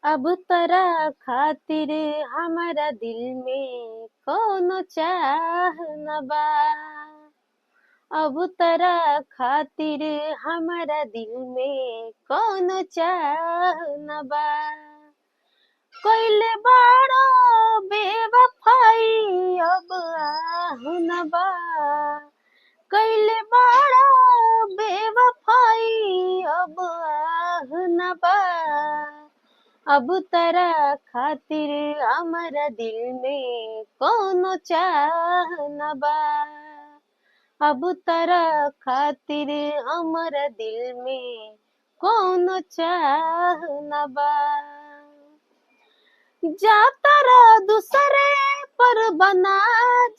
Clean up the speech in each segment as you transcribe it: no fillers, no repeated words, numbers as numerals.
अब तोरा खातिर हमारा दिल में कौनो चाह न बा। अब तोरा खातिर हमारा दिल में कौनो चाह न बा। कइले बाड़ा बेवफाई अब आह न बा। कइले बाड़ा बेवफाई अब आह न बा। अब तोरा खातिर हमारा दिल में कौनो चाह न बा। अब तोरा खातिर हमारा दिल में कौनो चाह न बा। जाता दूसरे पर बना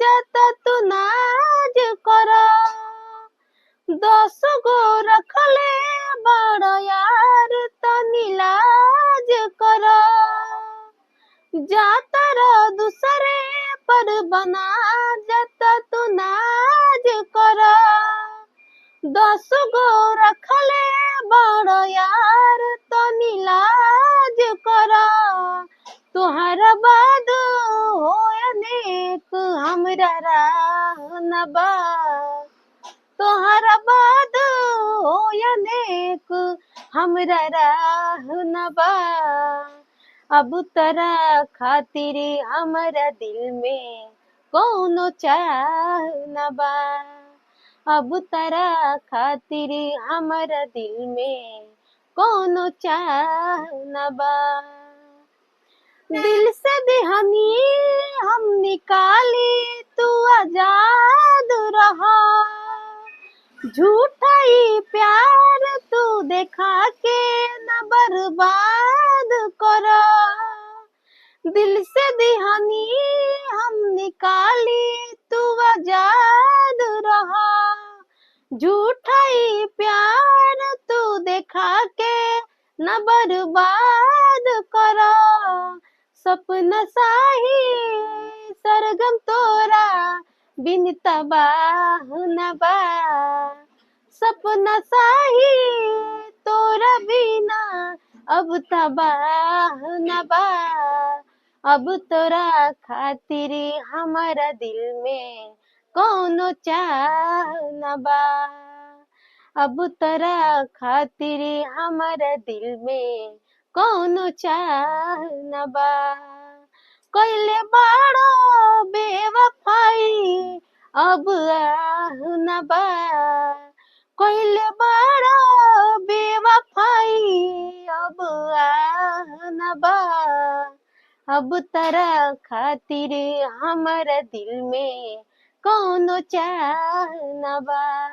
जाता तू नाज करा। 10 गो रखले बड़ यार तनी लाज करा। जाता दूसरे पर बना जाता तू नाज करा। 10 गो रखले बड़ यार तनी लाज करा। तोहरा बाद होए नेक हमरा राह न बा। तोहरा बाद होए नेक हमरा राह न बा। अब तोरा खातिर हमरा दिल में कौनो चाह न बा। अब तोरा खातिर हमरा दिल में कौनो चाह न बा। दिल से दिहनी हम निकाली तू आजाद रहा। झूठा ही प्यार तू देखा के न बर्बाद करा। दिल से दिहनी हम निकाली तू आजाद रहा। झूठा ही प्यार तू देखा के न बर्बाद करा। सपना साही सरगम तोरा बिन तबाह न बा। सपना साही तोरा बिना अब तबाह न बा। अब तोरा खातिर हमारा दिल में कौनो चाह न बा। अब तोरा खातिर हमारा दिल में कौनो चाह न बा। कइले बाड़ा बेवफाई अब आह न बा। कइले बाड़ा बेवफाई अब आह न बा। अब तोरा खातिर हमारा दिल में कौनो चाह न बा।